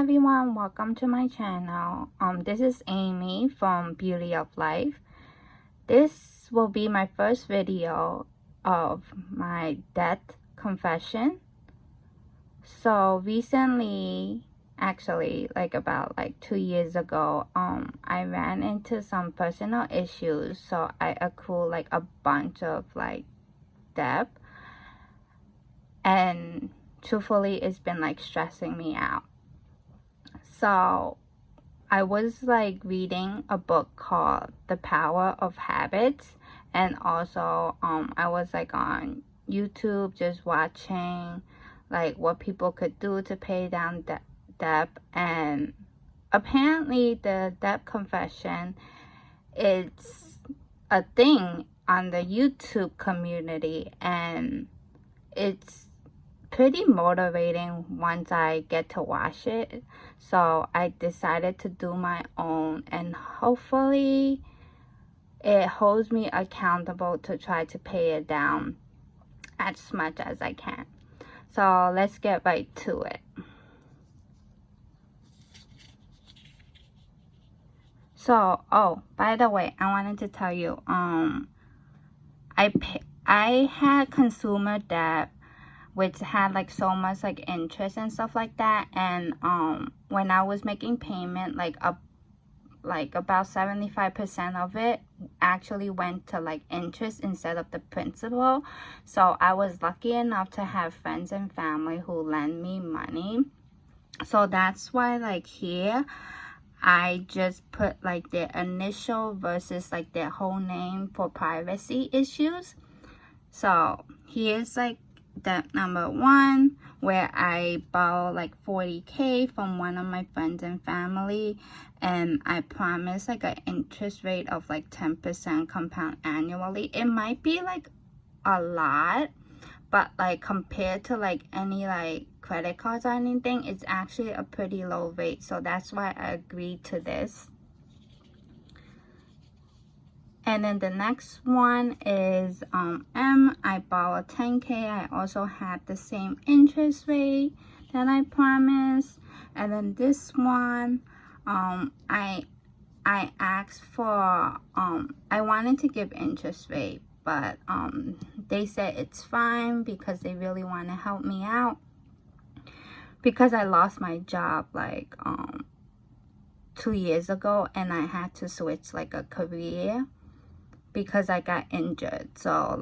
everyone, welcome to my channel. This is Amy from Beauty of Life. This will be my first video of my debt confession. So recently, actually about 2 years ago, I ran into some personal issues, so I accrued a bunch of debt, and truthfully it's been stressing me out. So I was reading a book called The Power of Habits, and also I was on YouTube just watching what people could do to pay down debt. And apparently the debt confession, it's a thing on the YouTube community, and it's pretty motivating once I get to watch it. So I decided to do my own, and hopefully it holds me accountable to try to pay it down as much as I can. So let's get right to it. So, oh, by the way, I wanted to tell you, I had consumer debt, which had so much interest and stuff like that. And when I was making payment, about 75% of it actually went to interest instead of the principal. So I was lucky enough to have friends and family who lend me money. So that's why here I just put their initial versus their whole name for privacy issues. So here's debt number 1, where I borrowed 40K from one of my friends and family, and I promised an interest rate of 10% compound annually. It might be a lot, but compared to any credit cards or anything, it's actually a pretty low rate. So that's why I agreed to this. And then the next one is I borrowed 10K. I also had the same interest rate that I promised. And then this one, I asked for I wanted to give interest rate, but they said it's fine because they really want to help me out, because I lost my job 2 years ago, and I had to switch a career because I got injured. So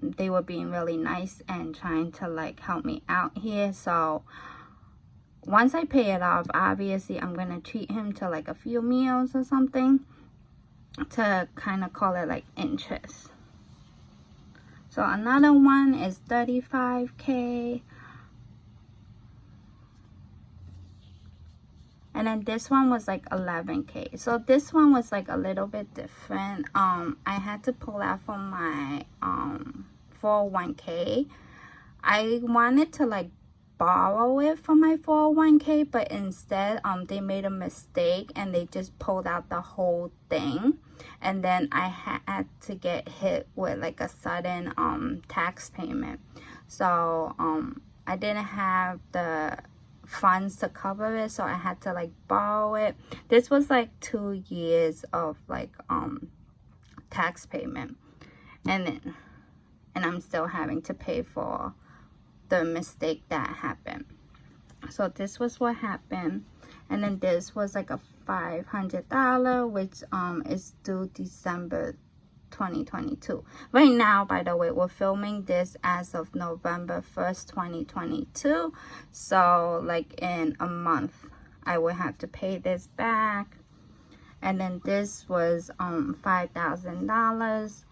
they were being really nice and trying to help me out here. So once I pay it off, obviously I'm gonna treat him to a few meals or something to kind of call it interest. So another one is 35K. And then this one was 11K. So this one was a little bit different. I had to pull out from my 401k. I wanted to borrow it from my 401k, but instead they made a mistake and they just pulled out the whole thing. And then I had to get hit with a sudden tax payment. So I didn't have the funds to cover it, so I had to borrow it. This was 2 years of tax payment, and I'm still having to pay for the mistake that happened. So this was what happened. And then this was a $500, which is due December 2022. Right now, by the way, we're filming this as of November 1st, 2022. So in a month I will have to pay this back. And then this was $5,000.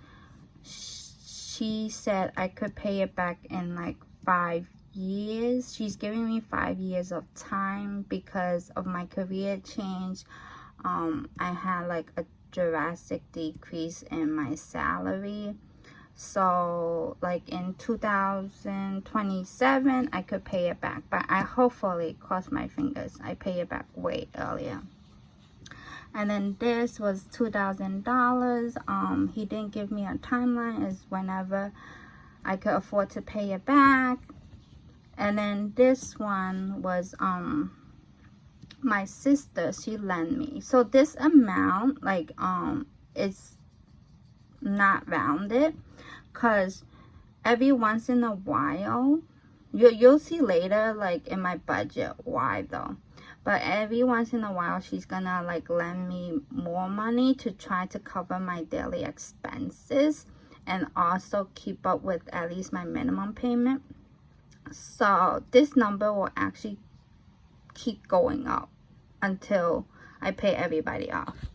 She said I could pay it back in 5 years. She's giving me 5 years of time because of my career change. I had a drastic decrease in my salary. So in 2027 I could pay it back, but I hopefully, cross my fingers, I pay it back way earlier. And then this was $2,000. He didn't give me a timeline, it's whenever I could afford to pay it back. And then this one was my sister, she lent me. So this amount, like, it's not rounded, because every once in a while, you'll see later, like, in my budget why though. But every once in a while, she's gonna, like, lend me more money to try to cover my daily expenses and also keep up with at least my minimum payment. So this number will actually keep going up until I pay everybody off.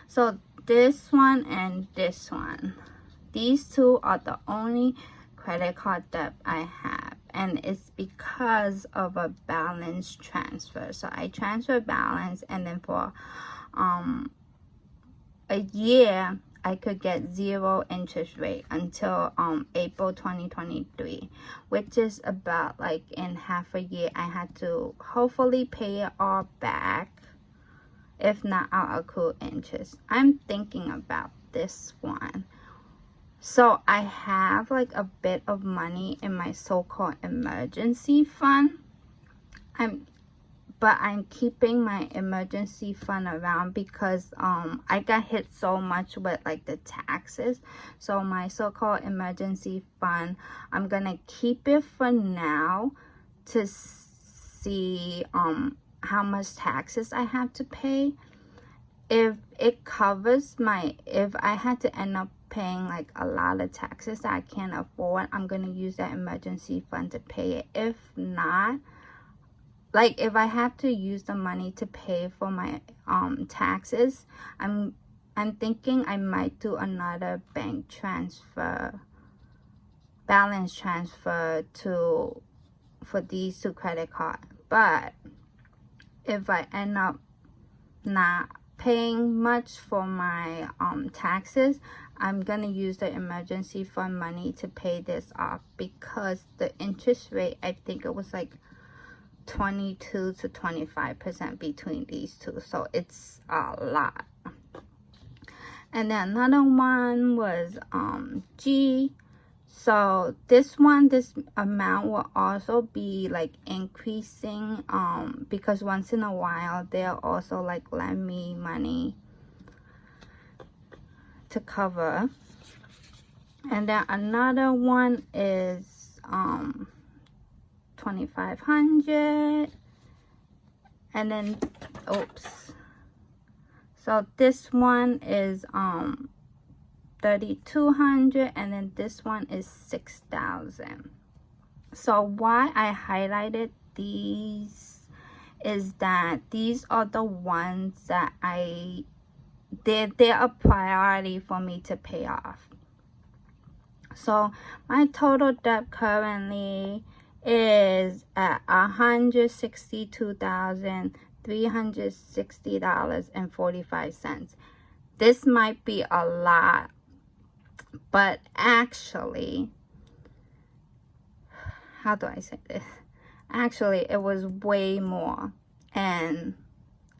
So this one and this one, these two are the only credit card debt I have, and it's because of a balance transfer. So I transfer balance, and then for a year I could get 0 interest rate until April 2023, which is about, like, in half a year I had to hopefully pay it all back. If not, I'll accrue interest. I'm thinking about this one. So I have, like, a bit of money in my so-called emergency fund. But I'm keeping my emergency fund around because I got hit so much with, like, the taxes. So my so-called emergency fund, I'm gonna keep it for now to see how much taxes I have to pay. If it covers if I had to end up paying, like, a lot of taxes that I can't afford, I'm gonna use that emergency fund to pay it. If not, like, if I have to use the money to pay for my taxes, I'm thinking I might do another bank transfer, balance transfer for these two credit cards. But if I end up not paying much for my taxes, I'm gonna use the emergency fund money to pay this off, because the interest rate, I think it was like 22 to 25% between these two, so it's a lot. And then another one was G. So this amount will also be, like, increasing because once in a while they'll also, like, lend me money to cover. And then another one is 2,500, and then so this one is 3,200, and then this one is 6,000. So why I highlighted these is that these are the ones that they're a priority for me to pay off. So my total debt currently is at $162,360.45. This might be a lot, but actually, how do I say this? Actually, it was way more, and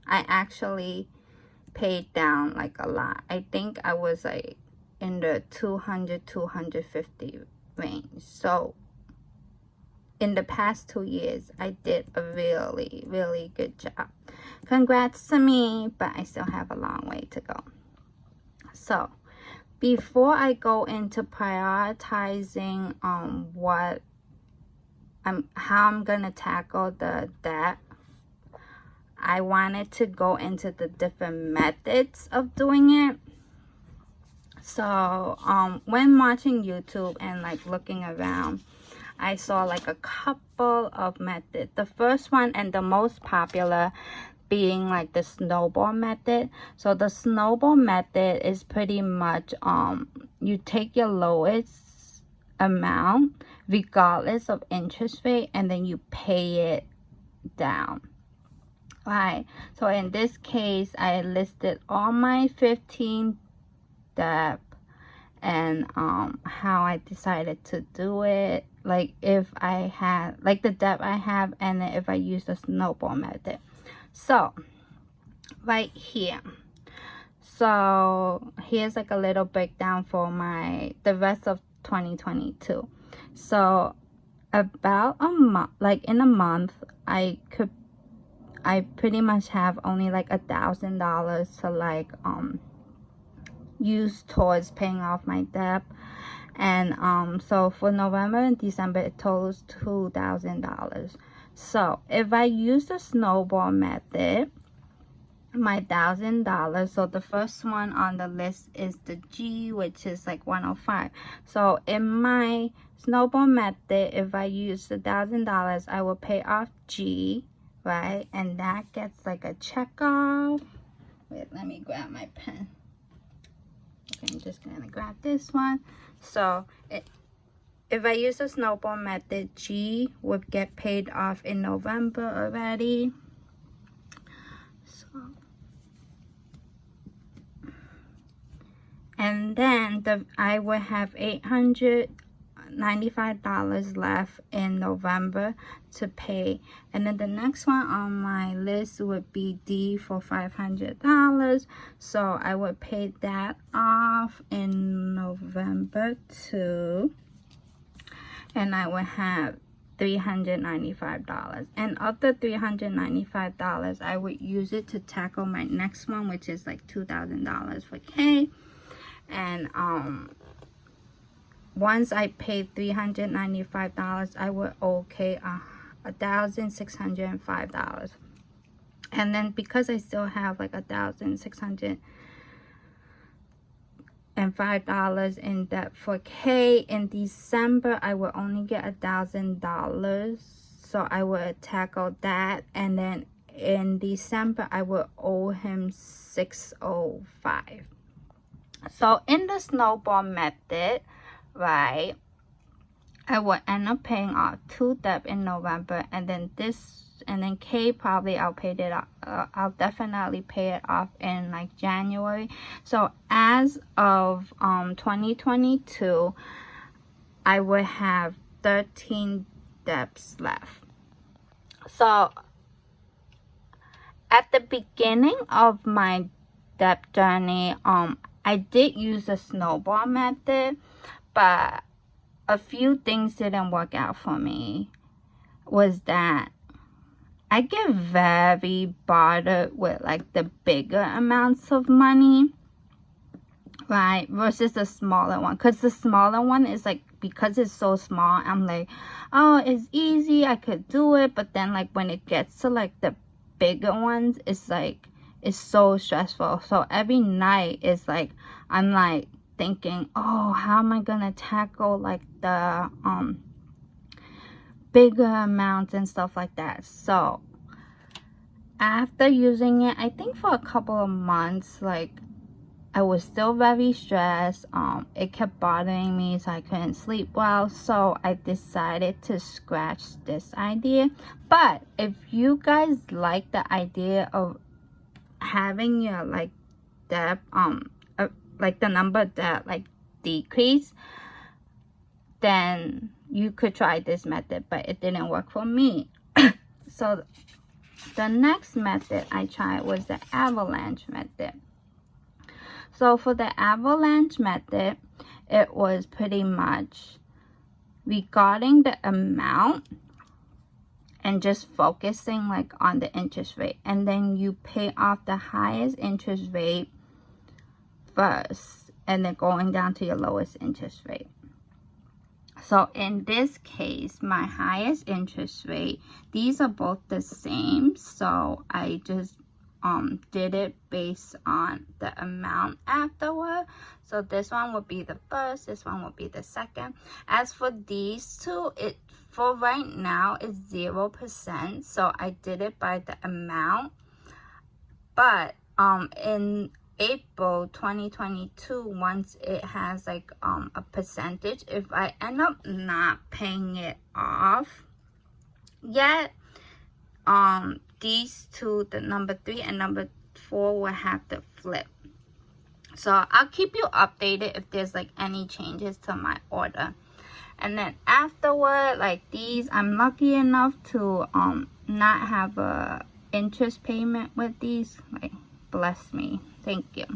I actually paid down, like, a lot. I think I was, like, in the 200-250 range. So in the past 2 years, I did a really, really good job. Congrats to me, but I still have a long way to go. So before I go into prioritizing how I'm gonna tackle the debt, I wanted to go into the different methods of doing it. So when watching YouTube and, like, looking around, I saw, like, a couple of methods. The first one and the most popular being, like, the snowball method. So the snowball method is pretty much you take your lowest amount regardless of interest rate, and then you pay it down. Right. So in this case, I listed all my 15 debt and how I decided to do it, like, if I had, like, the debt I have, and then if I use the snowball method. So right here, so here's, like, a little breakdown for the rest of 2022. So about a month, like, in a month, I I pretty much have only like $1,000 to like use towards paying off my debt. And so for November and December it totals $2,000. So if I use the snowball method, my $1,000, so the first one on the list is the G, which is like 105. So in my snowball method, if I use the $1,000, I will pay off G, right? And that gets like a check off. Wait, let me grab my pen. Okay, I'm just gonna grab this one. So if I use the snowball method, G would get paid off in November already. So, and then I will have $895 left in November to pay. And then the next one on my list would be D for $500. So I would pay that off in November too. And I would have $395. And of the $395, I would use it to tackle my next one, which is like $2,000 for K. And once I paid $395, I would owe K $1,605. And then because I still have like $1,605 in debt for K, in December I will only get $1,000, so I would tackle that. And then in December I will owe him $605. So in the snowball method, right, I will end up paying off 2 debt in November, and then K probably I'll pay it off. I'll definitely pay it off in like January. So as of 2022, I would have 13 debts left. So at the beginning of my debt journey, I did use the snowball method, but a few things didn't work out for me. Was that I get very bothered with like the bigger amounts of money, right, versus the smaller one. Because the smaller one is like, because it's so small, I'm like, oh, it's easy, I could do it. But then like when it gets to like the bigger ones, it's like, it's so stressful. So every night is like, I'm like thinking, oh, how am I gonna tackle like the bigger amounts and stuff like that. So after using it, I think for a couple of months, like I was still very stressed. It kept bothering me, so I couldn't sleep well. So I decided to scratch this idea. But if you guys like the idea of having your like debt, like the number that like decrease, then you could try this method, but it didn't work for me. So the next method I tried was the avalanche method. So for the avalanche method, it was pretty much regarding the amount and just focusing like on the interest rate, and then you pay off the highest interest rate first and then going down to your lowest interest rate. So in this case, my highest interest rate, these are both the same, so I just did it based on the amount afterward. So this one would be the first, this one would be the second. As for these two, it for right now is 0%, so I did it by the amount. But in April 2022, once it has like a percentage, if I end up not paying it off yet, these two, the number 3 and number 4, will have to flip. So I'll keep you updated if there's like any changes to my order. And then afterward, like these, I'm lucky enough to not have a interest payment with these. Like, bless me, thank you.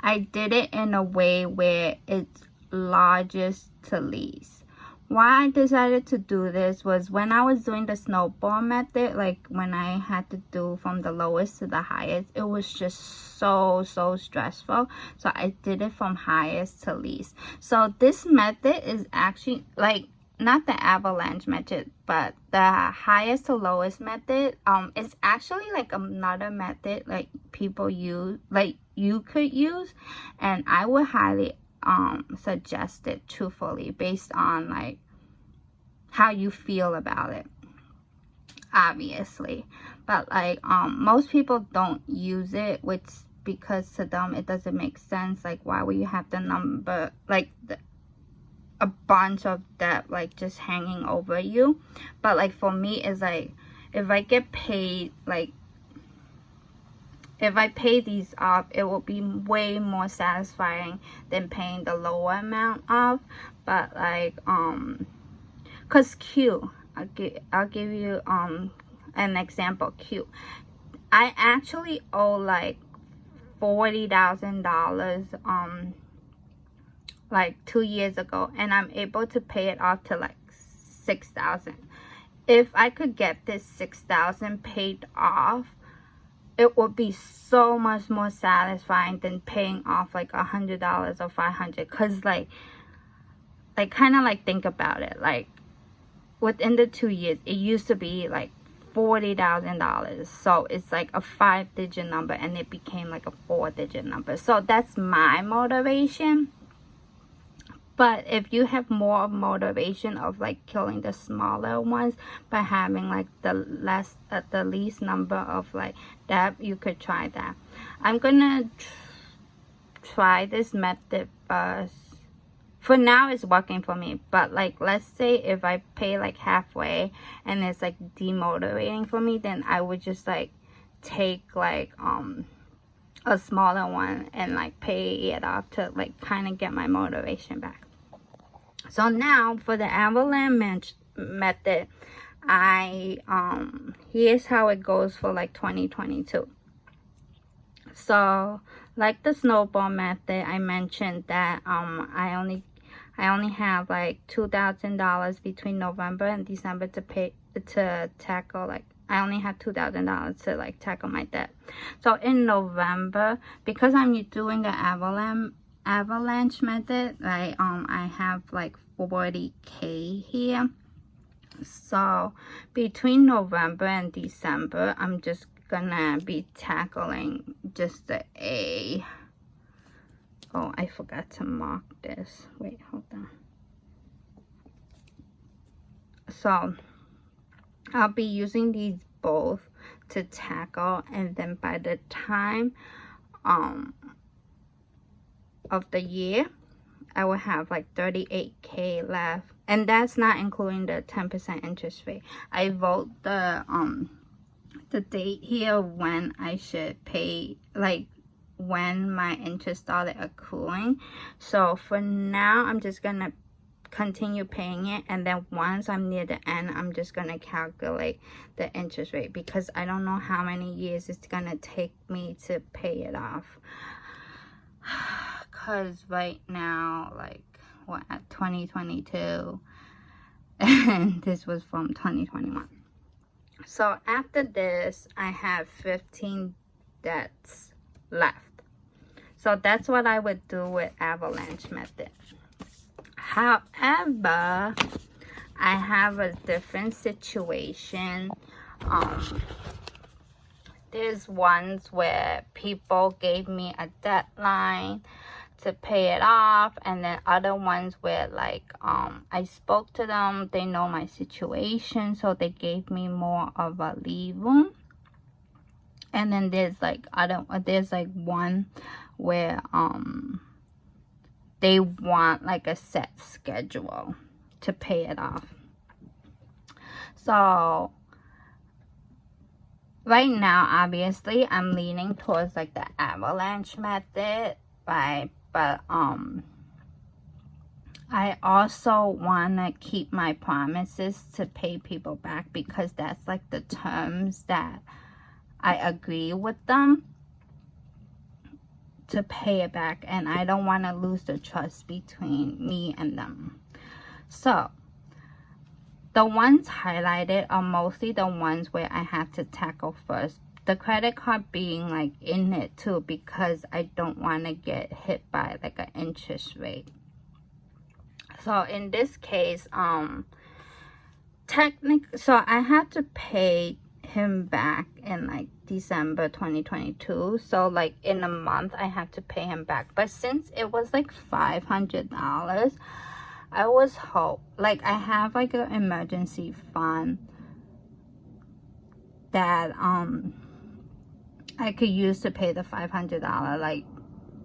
I did it in a way where it's largest to least, why I decided to do this was when I was doing the snowball method, like when I had to do from the lowest to the highest, it was just so stressful. So I did it from highest to least. So this method is actually like not the avalanche method, but the highest to lowest method. It's actually like another method like people use, like you could use, and I would highly suggest it, truthfully, based on like how you feel about it, obviously. But like most people don't use it, which because to them it doesn't make sense. Like, why would you have the number, like a bunch of debt like just hanging over you? But like for me, it's like if I get paid, like if I pay these off, it will be way more satisfying than paying the lower amount off. But like cause Q, I'll give you an example. Q, I actually owe like $40,000 like 2 years ago, and I'm able to pay it off to like 6,000. If I could get this 6,000 paid off, it would be so much more satisfying than paying off like $100 or $500. Cause like kind of like think about it, like within the 2 years it used to be like $40,000. So it's like a 5-digit number, and it became like a 4-digit number. So that's my motivation. But if you have more motivation of like killing the smaller ones by having like the least number of like debt, you could try that. I'm gonna try this method first. For now, it's working for me. But like, let's say if I pay like halfway and it's like demotivating for me, then I would just like take like a smaller one and like pay it off to like kind of get my motivation back. So now for the avalanche method, here's how it goes for like 2022. So like the snowball method, I mentioned that I only have like $2,000 between November and December to tackle, like I only have $2,000 to like tackle my debt. So in November, because I'm doing the avalanche method, like I have like 40K here. So between November and December, I'm just gonna be tackling just the A. Oh, I forgot to mark this. Wait, hold on. So I'll be using these both to tackle, and then by the time of the year, I will have like 38K left, and that's not including the 10% interest rate. I wrote the date here when I should pay, like when my interest started accruing. So for now, I'm just gonna continue paying it, and then once I'm near the end, I'm just gonna calculate the interest rate, because I don't know how many years it's gonna take me to pay it off. Because right now, like what, at 2022, and this was from 2021. So after this, I have 15 debts left. So that's what I would do with avalanche method. However, I have a different situation. There's ones where people gave me a deadline to pay it off, and then other ones where like I spoke to them, they know my situation, so they gave me more of a leave room. And then there's like one where they want like a set schedule to pay it off. So right now, obviously, I'm leaning towards like the avalanche method, right? But I also want to keep my promises to pay people back, because that's like the terms that I agree with them to pay it back, and I don't want to lose the trust between me and them. So the ones highlighted are mostly the ones where I have to tackle first. The credit card being like in it too, because I don't want to get hit by like an interest rate. So in this case, so I had to pay him back in like December 2022. So like in a month I have to pay him back. But since it was like $500, I was like I have like an emergency fund that I could use to pay the $500. Like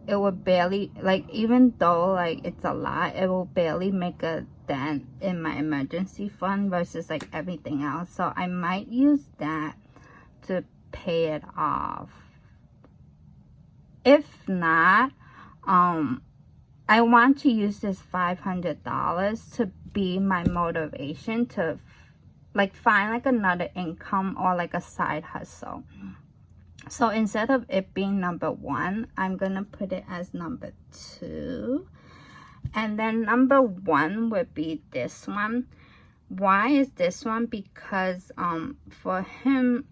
it would barely, like even though like it's a lot, it will barely make a dent in my emergency fund versus like everything else. So I might use that to pay it off. If not, I want to use this $500 to be my motivation to like find like another income or like a side hustle. So instead of it being number 1, I'm gonna put it as number 2. And then number 1 would be this one. Why is this one? Because for him,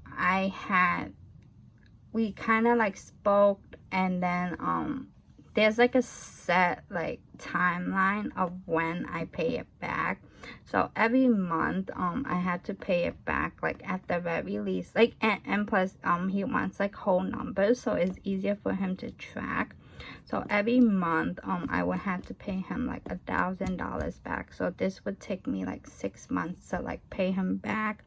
we kind of like spoke, and then there's like a set like timeline of when I pay it back. So every month I had to pay it back like at the very least, like and plus he wants like whole numbers, so it's easier for him to track. So every month I would have to pay him like $1,000 back. So this would take me like 6 months to like pay him back.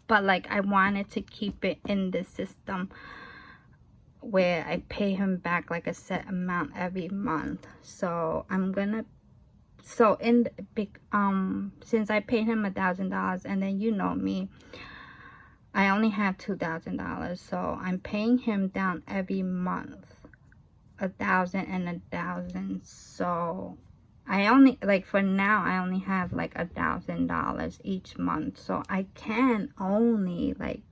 But like I wanted to keep it in the system where I pay him back like a set amount every month. So I'm gonna, so in the big since I paid him $1,000, and then you know me, I only have $2,000, so I'm paying him down every month $1,000 and $1,000. So I only, like for now, I only have like $1,000 each month, so I can only like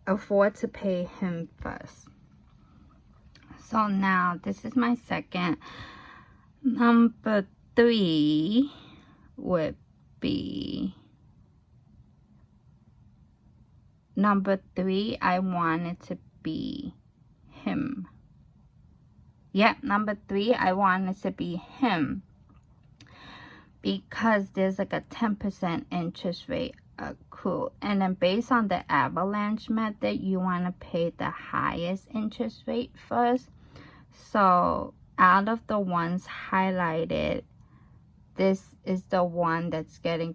afford to pay him first. So now this is my second. Number 3 would be, number 3 I wanted to be him. Yep, number 3 I wanted to be him, because there's like a 10% interest rate accrue, and then based on the avalanche method, you want to pay the highest interest rate first. So out of the ones highlighted, this is the one that's getting the